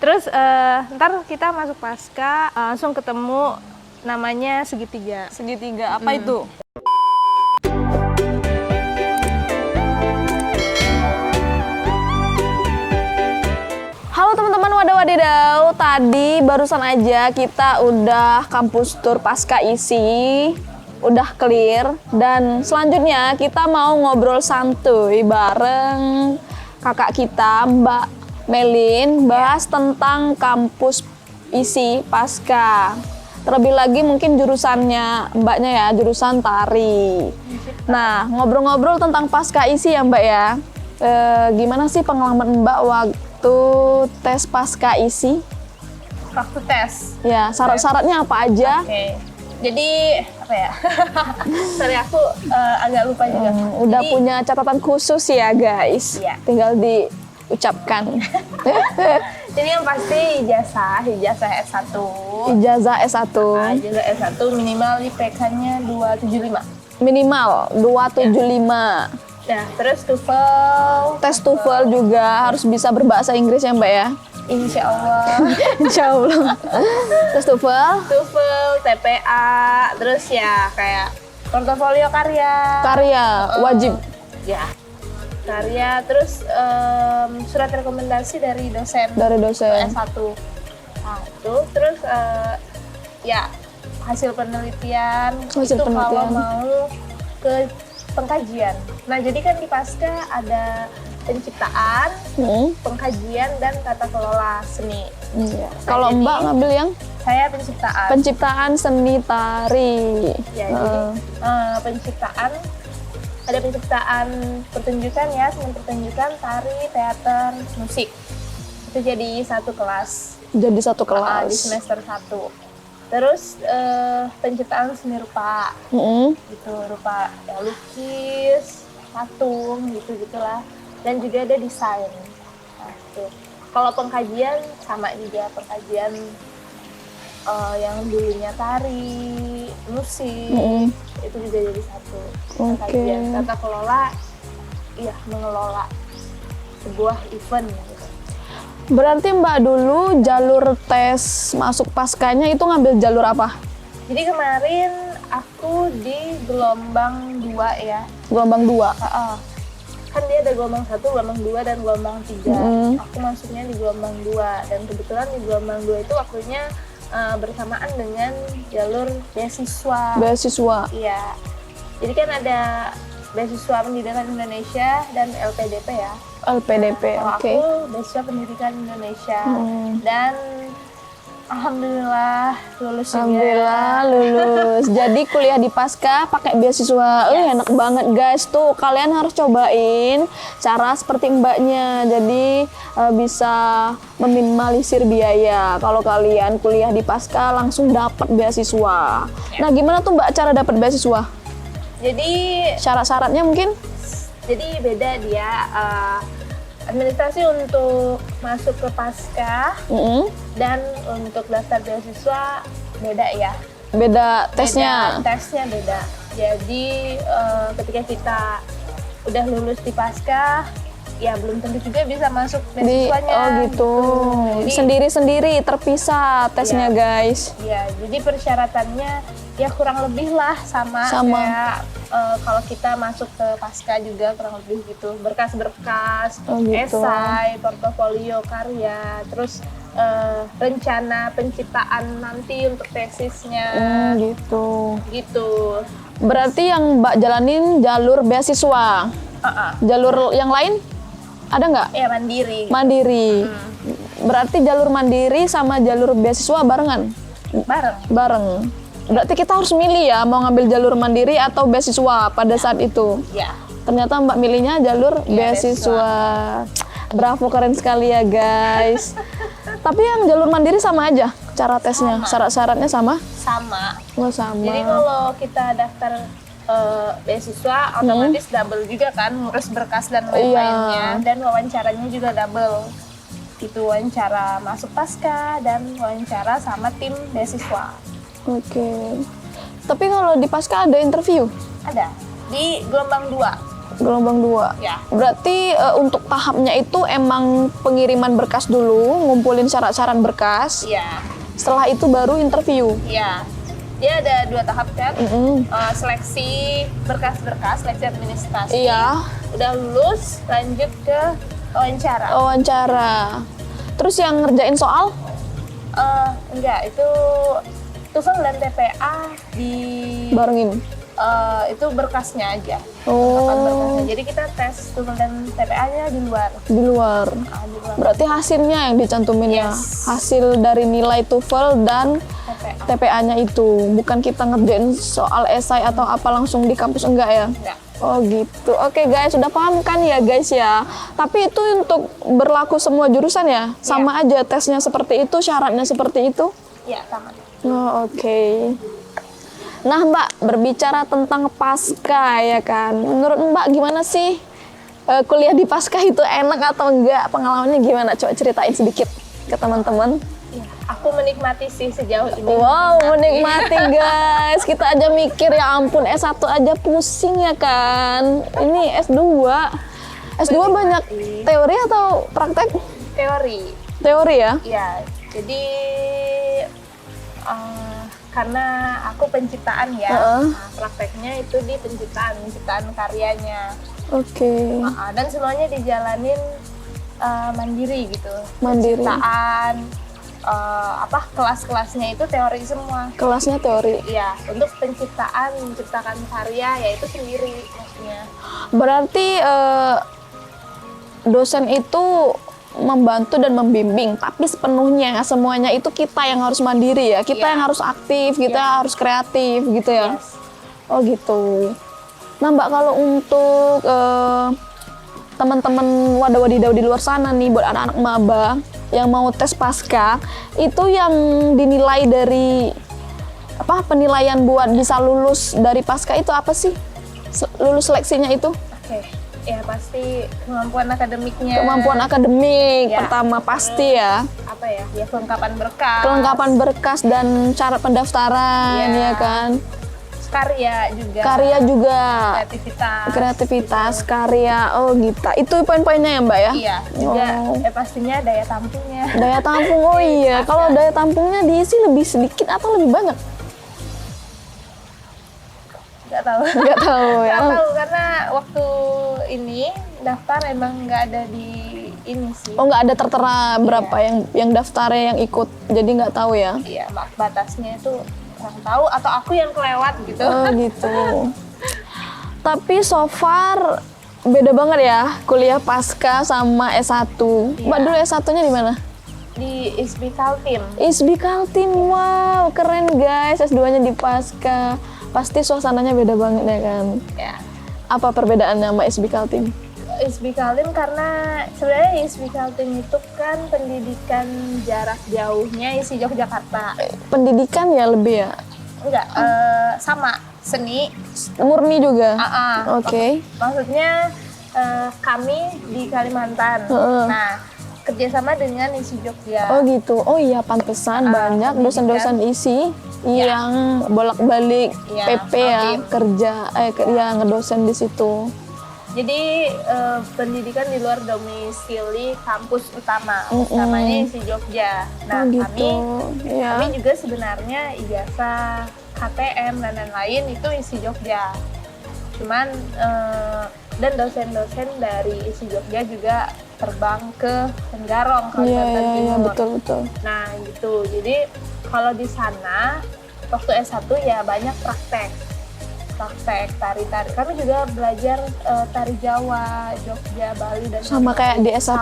Terus ntar kita masuk pasca langsung ketemu namanya segitiga. Segitiga apa itu? Halo teman-teman wadidaw, tadi barusan aja kita udah kampus tour pasca isi, udah clear, dan selanjutnya kita mau ngobrol santuy bareng kakak kita Mbak Melin, bahas tentang kampus isi pasca. Terlebih lagi mungkin jurusannya mbaknya ya, jurusan tari. Nah, ngobrol-ngobrol tentang pasca isi ya mbak ya. Gimana sih pengalaman mbak waktu tes pasca isi? Waktu tes. Ya, syarat-syaratnya apa aja? Oke. Jadi apa ya? Sorry aku agak lupa juga. Udah Jadi, punya catatan khusus ya guys. Iya. Tinggal diucapkan. Jadi yang pasti ijazah S1. Ijazah S1. Ijazah S1 minimal IPK-nya 275. Minimal 275. Nah, terus TOEFL. Tes TOEFL juga harus bisa berbahasa Inggris ya mbak ya. Insya Allah. Insya Allah. Tes TOEFL. TOEFL, TPA, terus ya kayak portofolio karya. Karya wajib. Ya. Karya, terus surat rekomendasi dari dosen. Dari dosen. S1. Nah, itu terus ya hasil penelitian. Hasil itu penelitian. kalau mau ke pengkajian. Nah, jadi kan di pasca ada penciptaan, pengkajian, dan tata kelola seni. Iya. Nah, Kalau jadi mbak ngambil yang saya penciptaan. penciptaan seni tari. Ya, jadi penciptaan, ada penciptaan pertunjukan ya, seni pertunjukan, tari, teater, musik. Itu jadi satu kelas. Jadi satu Di kelas. semester 1. Terus penciptaan seni rupa. Gitu, rupa ya, lukis, patung, gitu-gitulah. Dan juga ada desain. Nah, itu. Kalau pengkajian sama juga, pengkajian yang dulunya tari, musik, itu juga jadi satu pengkajian. Tata kelola, iya mengelola sebuah event gitu. Berarti mbak dulu jalur tes masuk paskanya itu ngambil jalur apa? Jadi kemarin aku di gelombang 2 ya. Gelombang 2? Kan dia ada gelombang 1, gelombang 2, dan gelombang 3. Aku masuknya di gelombang 2. Dan kebetulan di gelombang 2 itu waktunya bersamaan dengan jalur beasiswa. Beasiswa? Iya. Jadi kan ada beasiswa pendidikan Indonesia dan LPDP ya. LPDP, Kalau oke. aku beasiswa pendidikan Indonesia. Dan alhamdulillah lulus juga. Alhamdulillah lulus. Jadi kuliah di pasca pakai beasiswa. Enak banget guys. Tuh kalian harus cobain cara seperti mbaknya. Jadi bisa meminimalisir biaya. Kalau kalian kuliah di pasca langsung dapat beasiswa. Nah, gimana tuh mbak cara dapat beasiswa? Jadi Syarat-syaratnya mungkin? Jadi beda dia, administrasi untuk masuk ke pasca dan untuk daftar beasiswa beda ya. Beda tesnya? Tesnya beda. Jadi ketika kita udah lulus di pasca, ya belum tentu juga bisa masuk beasiswanya. Oh gitu. Jadi, sendiri-sendiri terpisah tesnya guys. Ya, jadi persyaratannya ya kurang lebih lah sama. Kayak kalau kita masuk ke pasca juga kurang lebih gitu. Berkas-berkas, esai, portofolio karya, terus rencana penciptaan nanti untuk tesisnya. Gitu. Berarti yang mbak jalanin jalur beasiswa. Jalur yang lain ada nggak? Ya mandiri. Mandiri. Berarti jalur mandiri sama jalur beasiswa barengan? Bareng. Berarti kita harus milih ya mau ngambil jalur mandiri atau beasiswa pada saat itu. Ya. Ternyata mbak milihnya jalur beasiswa. Bravo, keren sekali ya guys. Tapi yang jalur mandiri sama aja cara tesnya, syarat-syaratnya sama? Sama. Oh sama. Jadi kalau kita daftar beasiswa otomatis double juga kan ngurus berkas dan lain-lainnya, dan wawancaranya juga double. Itu wawancara masuk pasca dan wawancara sama tim beasiswa. Oke. Tapi kalau di pasca ada interview? Ada. Di gelombang 2. Gelombang 2. Ya. Berarti untuk tahapnya itu emang pengiriman berkas dulu, ngumpulin syarat-syarat berkas. Iya. Setelah itu baru interview. Iya. Dia ada 2 tahap kan. Seleksi berkas-berkas, seleksi administrasi. Iya. Udah lulus, lanjut ke wawancara. Wawancara. Terus yang ngerjain soal? Enggak, itu TOEFL dan TPA di Barengin. itu berkasnya aja. Oh. Berkasnya. Jadi kita tes TOEFL dan TPA-nya di luar. Di luar. Di luar. Berarti hasilnya yang dicantumin ya. Yes. Hasil dari nilai TOEFL dan TPA-nya itu. Bukan kita ngerjain soal esai atau apa langsung di kampus, enggak ya? Enggak. Oh gitu. Oke guys, sudah paham kan ya guys ya. Tapi itu untuk berlaku semua jurusan ya? Sama aja tesnya seperti itu, syaratnya seperti itu? Iya, sama. Oh, oke. Nah Mbak, berbicara tentang pasca ya kan. Menurut Mbak gimana sih kuliah di pasca itu enak atau enggak? Pengalamannya gimana? Coba ceritain sedikit ke teman-teman. Ya, aku menikmati sih sejauh ini. Wow, menikmati guys. Kita aja mikir ya ampun S1 aja pusing ya kan. Ini S2. S2 banyak teori atau praktek? Teori. Teori ya? Iya, jadi karena aku penciptaan ya, nah, prakteknya itu di penciptaan karyanya. Oke. Dan semuanya dijalanin mandiri gitu. Mandiri. Penciptaan, kelas-kelasnya itu teori semua. Kelasnya teori. Iya, untuk menciptakan karya yaitu sendiri maksudnya. Berarti dosen itu membantu dan membimbing, tapi sepenuhnya semuanya itu kita yang harus mandiri ya, kita yang harus aktif, kita harus kreatif gitu ya. Yes. Oh gitu. Nah Mbak, kalau untuk teman-teman wadah-wadidaw di luar sana nih, buat anak-anak maba yang mau tes pasca, itu yang dinilai dari penilaian buat bisa lulus dari pasca itu apa sih? Lulus seleksinya itu? Oke. Ya pasti kemampuan akademiknya. Kemampuan akademik pertama pasti ya. Apa ya? Ya kelengkapan berkas. Kelengkapan berkas dan syarat pendaftaran ya kan. Karya juga. Karya juga. Kreativitas. Karya. Oh gitu. Itu poin-poinnya ya Mbak ya? Iya. Juga ya pastinya daya tampungnya. Daya tampung. Oh iya. Kalau daya tampungnya diisi lebih sedikit atau lebih banyak? Nggak tahu. Nggak tahu ya. Nggak tahu karena waktu ini daftar emang nggak ada di ini sih. Oh nggak ada tertera berapa yang daftarnya yang ikut, jadi nggak tahu ya? Iya, batasnya itu kurang tahu atau aku yang kelewat gitu. Oh gitu. Tapi so far beda banget ya kuliah pasca sama S1. Mbak dulu S1-nya di mana? Di ISBI Kaltim. ISBI Kaltim, wow keren guys. S2-nya di pasca. Pasti suasananya beda banget ya kan? Ya. Apa perbedaannya sama ISBI Kaltim? ISBI Kaltim karena sebenarnya ISBI Kaltim itu kan pendidikan jarak jauhnya isi Yogyakarta. Pendidikan ya lebih ya? Enggak, sama seni. Murni juga? Oke. Maksudnya kami di Kalimantan. Nah, kerjasama dengan ISI Jogja. Oh gitu. Oh iya, pantesan banyak dosen-dosen ISI yang bolak-balik PP ya, kerja ngedosen di situ. Jadi pendidikan di luar domisili kampus utamanya ISI Jogja. Nah, kami juga sebenarnya ijazah KTM dan lain-lain itu ISI Jogja. Cuman dan dosen-dosen dari ISI Jogja juga terbang ke Tenggarong, Kalimantan Timur. Iya, betul. Nah, gitu. Jadi kalau di sana waktu S1 ya banyak praktek tari-tari. Kami juga belajar tari Jawa, Jogja, Bali dan sama kayak di S1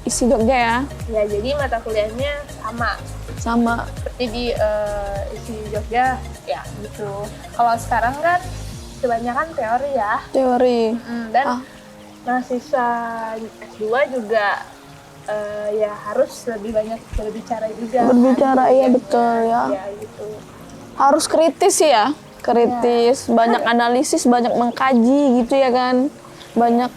isi Jogja ya. Ya, jadi mata kuliahnya sama seperti di isi Jogja ya gitu. Kalau sekarang kan kebanyakan teori ya. Dan mahasiswa S2 juga ya harus lebih banyak berbicara juga. Iya betul ya. Ya gitu. Harus kritis ya, banyak analisis, banyak mengkaji gitu ya kan. Banyak,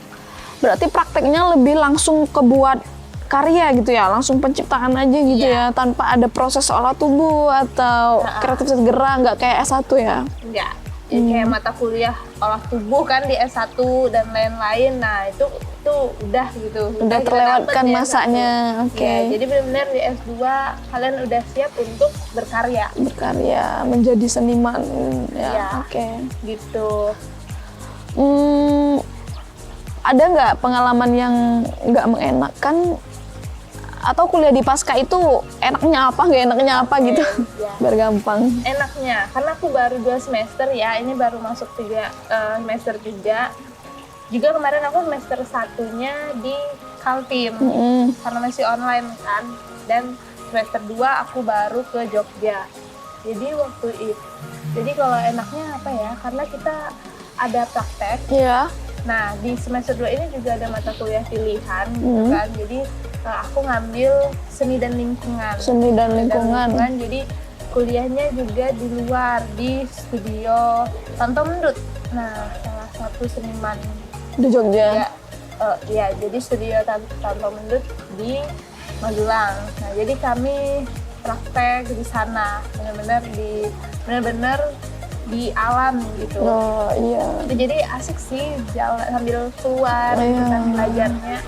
berarti prakteknya lebih langsung kebuat karya gitu ya, langsung penciptaan aja gitu ya, tanpa ada proses olah tubuh atau kreativitas gerak, nggak kayak S1 ya. Enggak. Jadi kayak mata kuliah olah tubuh kan di S1 dan lain-lain. Nah, itu udah gitu. Udah kita terlewatkan dapet di masanya. S1. Oke. Ya, jadi benar-benar di S2 kalian udah siap untuk berkarya. Berkarya, menjadi seniman ya. Iya. Oke. Gitu. Ada nggak pengalaman yang nggak mengenakan atau kuliah di Pasca itu enaknya apa, nggak enaknya apa gitu? Ya. Biar gampang. Enaknya, karena aku baru 2 semester ya, ini baru masuk semester 3. Juga kemarin aku semester 1-nya di Kaltim, karena masih online kan. Dan semester 2 aku baru ke Jogja. Jadi waktu itu, jadi kalau enaknya apa ya, karena kita ada praktek. Iya. Nah, di semester 2 ini juga ada mata kuliah pilihan gitu kan. Jadi aku ngambil seni dan lingkungan. Seni dan lingkungan. Jadi kuliahnya juga di luar, di studio Tanto Mendut. Nah, salah satu seniman Di Jogja. ya, jadi studio Tanto Mendut di Magelang. Nah, jadi kami praktek di sana, benar-benar di alam gitu. Oh iya. Jadi asik sih jalan sambil keluar, kita belajarnya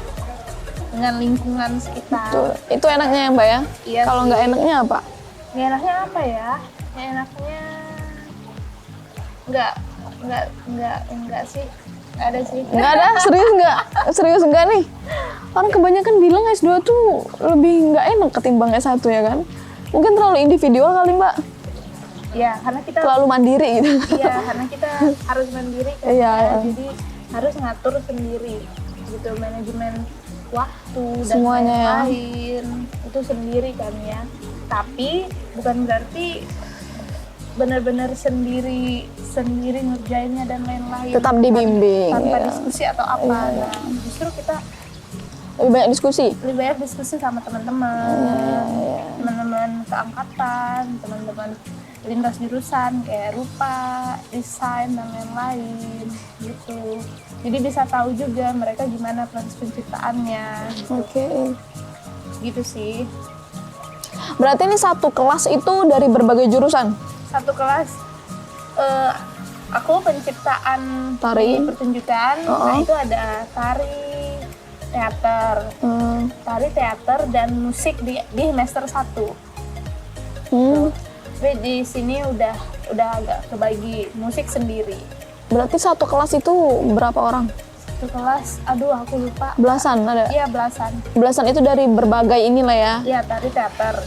dengan lingkungan sekitar. Itu enaknya ya Mbak ya? Iya. Kalau nggak enaknya apa? Nggak enaknya apa ya? Nggak enaknya enggak sih. Nggak ada sih. Nggak ada? Serius nggak nih? Orang kebanyakan bilang S2 tuh lebih nggak enak ketimbang S1 ya kan? Mungkin terlalu individual kali Mbak? Ya, karena kita terlalu mandiri gitu. Iya, karena kita harus mandiri kan. Iya. Jadi harus ngatur sendiri gitu, manajemen waktu dan semuanya lain-lain itu sendiri kan ya. Tapi bukan berarti benar-benar sendiri ngerjainnya dan lain-lain. Tetap dibimbing tanpa ya. diskusi atau apa. Iya. Nah, justru kita lebih banyak diskusi sama teman-teman, teman-teman seangkatan, teman-teman lintas jurusan kayak rupa, desain dan lain-lain gitu. Jadi bisa tahu juga mereka gimana proses penciptaannya. Gitu. Oke. Gitu sih. Berarti ini satu kelas itu dari berbagai jurusan? Satu kelas, aku penciptaan Tari. di pertunjukan. Nah itu ada tari, teater dan musik di semester 1. Tapi di sini udah agak kebagi musik sendiri. Berarti satu kelas itu berapa orang? Satu kelas, aduh aku lupa. Belasan ada? Iya belasan. Belasan itu dari berbagai inilah ya? Iya tari teater,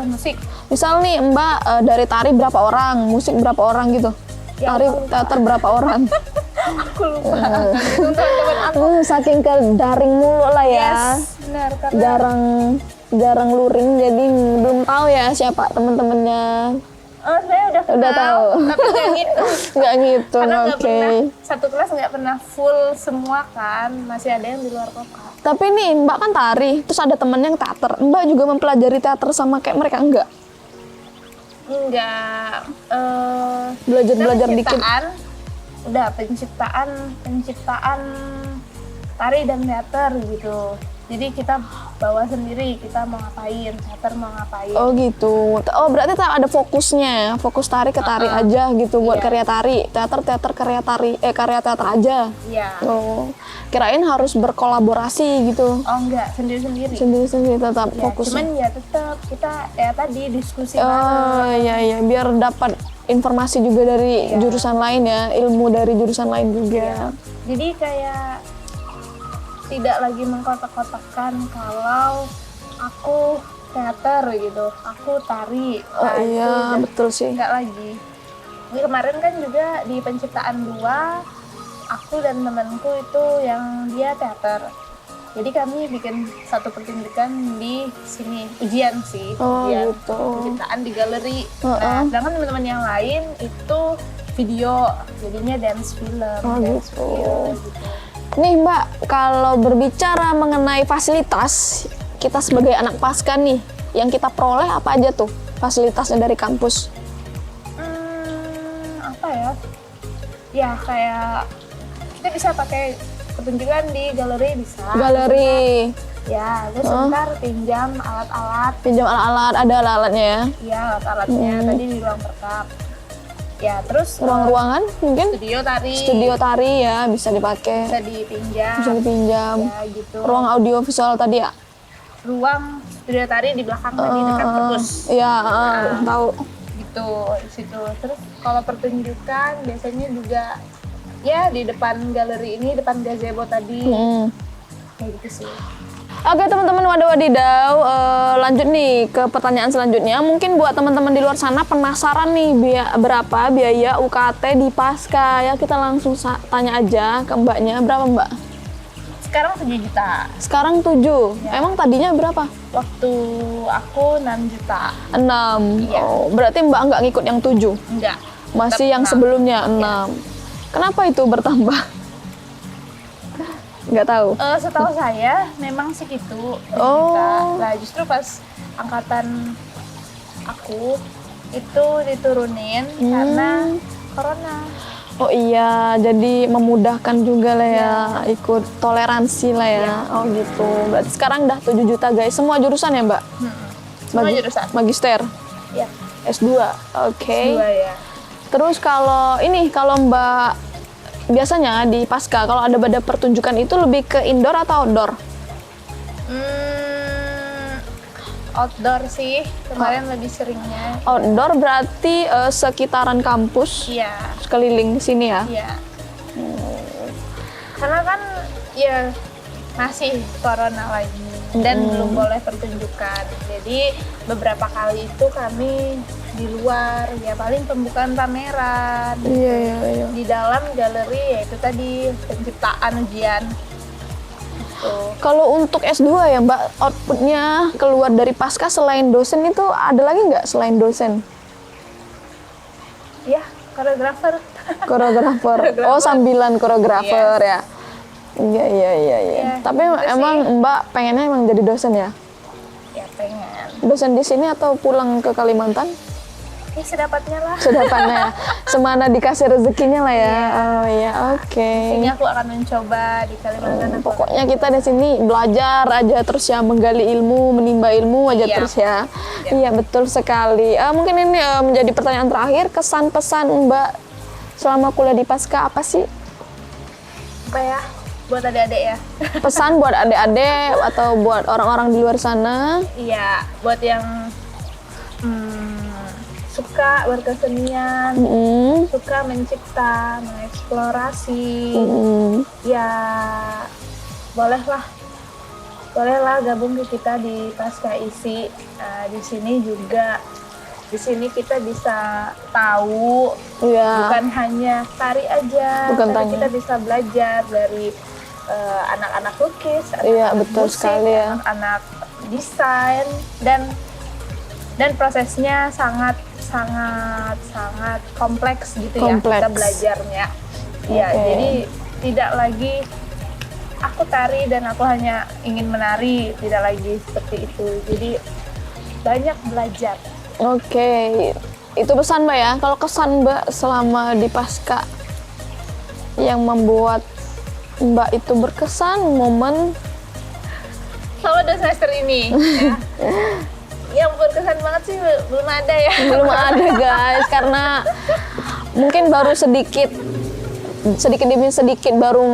musik. Misal nih Mbak dari tari berapa orang, musik berapa orang gitu? Ya, tari teater berapa orang? Aku lupa. Teman-teman aku. Saking ke daring mulu lah ya. Yes, benar karena jarang luring jadi belum tahu ya siapa teman-temannya. Saya udah tahu. Tapi nggak gitu. Nggak gitu, Karena nggak oke. pernah, satu kelas nggak pernah full semua kan, masih ada yang di luar kota. Tapi nih Mbak kan tari, terus ada temen yang teater. Mbak juga mempelajari teater sama kayak mereka enggak? Enggak. Belajar dikit. Udah penciptaan tari dan teater gitu. Jadi kita bawa sendiri, kita mau ngapain, teater mau ngapain. Oh gitu. Oh berarti ada fokusnya, fokus tari ke tari aja gitu buat karya tari, teater karya teater aja. Iya. Oh, kirain harus berkolaborasi gitu. Oh enggak, sendiri-sendiri. Sendiri tetap Ya, fokus. cuman ya tetap kita ya tadi diskusi Oh iya biar dapat informasi juga dari jurusan lain ya, ilmu dari jurusan lain juga. Jadi kayak tidak lagi mengkotak-kotakkan kalau aku teater gitu, aku tari. Oh iya, betul sih. Enggak lagi. Ini kemarin kan juga di penciptaan 2, aku dan temanku itu yang dia teater. Jadi kami bikin satu pertunjukan di sini, ujian sih. Oh ujian. gitu. Penciptaan di galeri. Nah, sedangkan teman-teman yang lain itu video, jadinya dance film. Oh dance gitu. film, gitu. Nih Mbak, kalau berbicara mengenai fasilitas, kita sebagai anak Pasca nih, yang kita peroleh apa aja tuh fasilitasnya dari kampus? Apa ya? Ya kayak kita bisa pakai pertunjukan di galeri bisa. Galeri. Ya, terus sebentar pinjam alat-alat. Pinjam alat-alat, ada alat-alatnya ya? Iya, alat-alatnya tadi di ruang perkap. Ya, terus ruang-ruangan mungkin studio tari ya bisa dipakai, bisa dipinjam ya gitu. Ruang audio visual tadi ya, ruang studio tari di belakang tadi dekat perpus ya. Tahu gitu di situ. Terus kalau pertunjukan biasanya juga ya di depan galeri ini, depan gazebo tadi. Kayak gitu sih. Oke teman-teman, wadidaw, lanjut nih ke pertanyaan selanjutnya. Mungkin buat teman-teman di luar sana penasaran nih berapa biaya UKT di Pasca ya, kita langsung tanya aja ke mbaknya. Berapa mbak? Sekarang 7 juta. Sekarang 7? Ya. Emang tadinya berapa? Waktu aku 6 juta. 6? Iya. Oh, berarti mbak nggak ngikut yang 7? Enggak. Masih yang 6. Sebelumnya 6? Ya. Kenapa itu bertambah? Nggak tahu. Setahu saya memang segitu. Nah justru pas angkatan aku itu diturunin karena corona. Oh iya, jadi memudahkan juga lah ya, ikut toleransi lah ya. Oh gitu. Berarti sekarang udah 7 juta guys. Semua jurusan ya mbak? Semua jurusan. Magister? Ya. S2? Oke. S2 ya. Terus kalau mbak biasanya di Pasca kalau ada pertunjukan itu lebih ke indoor atau outdoor? Outdoor sih, kemarin lebih seringnya. Outdoor berarti sekitaran kampus? Iya. Sekeliling sini ya? Iya. Karena kan ya masih corona lagi dan belum boleh pertunjukan. Jadi beberapa kali itu kami di luar, ya paling pembukaan pameran. Iya. Di dalam galeri ya itu tadi penciptaan ujian. Kalau untuk S2 ya mbak, outputnya keluar dari Pasca selain dosen itu ada lagi nggak selain dosen? Ya, koreografer. Oh sambilan koreografer ya? Iya. Tapi emang mbak pengennya emang jadi dosen ya? Ya pengen. Dosen di sini atau pulang ke Kalimantan? Ya sedapatnya lah. Sedapatnya, semana dikasih rezekinya lah ya. Oh iya, oke. Ini aku akan mencoba di Kalimantan. Pokoknya kita di sini belajar aja terus ya, menggali ilmu, menimba ilmu aja terus ya. Iya betul sekali. Mungkin ini menjadi pertanyaan terakhir, kesan pesan mbak selama kuliah di Pasca apa sih? Apa ya? Buat adik-adik ya. Pesan buat adik-adik atau buat orang-orang di luar sana? Iya, buat yang suka berkesenian, suka mencipta, mengeksplorasi, ya bolehlah gabung ke kita di Pasca ISI. Di sini kita bisa tahu, bukan hanya tari aja, tapi kita bisa belajar dari anak-anak lukis, anak-anak musik, anak-anak desain, dan prosesnya sangat kompleks gitu ya kita belajarnya. Ya, jadi tidak lagi aku tari dan aku hanya ingin menari, tidak lagi seperti itu. Jadi banyak belajar. Oke, itu pesan mbak ya. Kalau kesan mbak selama di Pasca yang membuat mbak itu berkesan, momen selama 2 semester ini ya. Yang berkesan banget sih belum ada ya. Belum ada guys, karena mungkin baru sedikit demi sedikit baru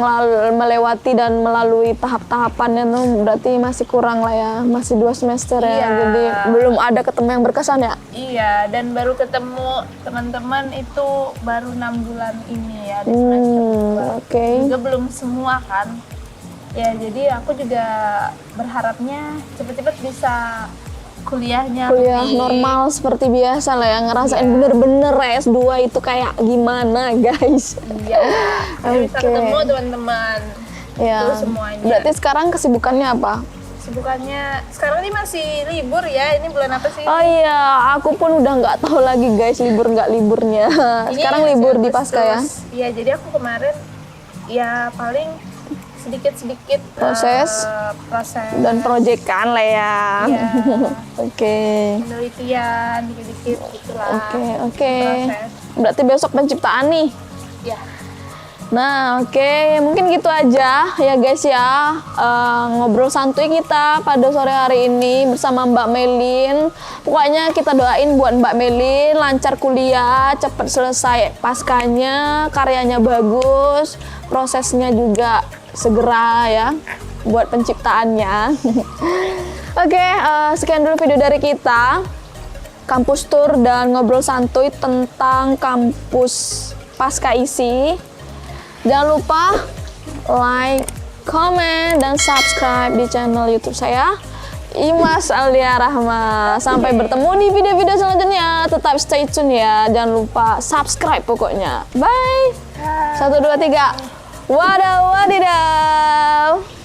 melewati dan melalui tahap-tahapannya tuh, berarti masih kurang lah ya, masih 2 semester ya. Jadi belum ada ketemu yang berkesan ya. Iya, dan baru ketemu teman-teman itu baru 6 bulan ini ya di semester 2. Juga belum semua kan. Ya jadi aku juga berharapnya cepet-cepet bisa kuliah normal seperti biasa lah ya, ngerasain bener-bener S2 itu kayak gimana guys. Iya. Bisa ketemu teman-teman. Ya. Itu semuanya. Berarti sekarang kesibukannya apa? Kesibukannya sekarang ini masih libur ya. Ini bulan apa sih? Oh iya, aku pun udah nggak tahu lagi guys libur nggak liburnya. Sekarang libur di Pasca ya? Iya, jadi aku kemarin ya paling sedikit proses dan proyekan lah ya. Penelitian dikit-dikit gitulah. Oke. Berarti besok penciptaan nih. Ya. Nah, oke, mungkin gitu aja ya guys ya, ngobrol santuy kita pada sore hari ini bersama Mbak Melin. Pokoknya kita doain buat Mbak Melin lancar kuliah, cepet selesai paskanya, karyanya bagus, prosesnya juga segera ya buat penciptaannya. Oke, sekian dulu video dari kita, kampus tour dan ngobrol santuy tentang kampus pasca isi. Jangan lupa like, comment, dan subscribe di channel YouTube saya, Imas Aldia Rahma. Sampai bertemu di video-video selanjutnya. Tetap stay tune ya. Jangan lupa subscribe pokoknya. Bye. 1, 2, 3. Wadaw wadidaw.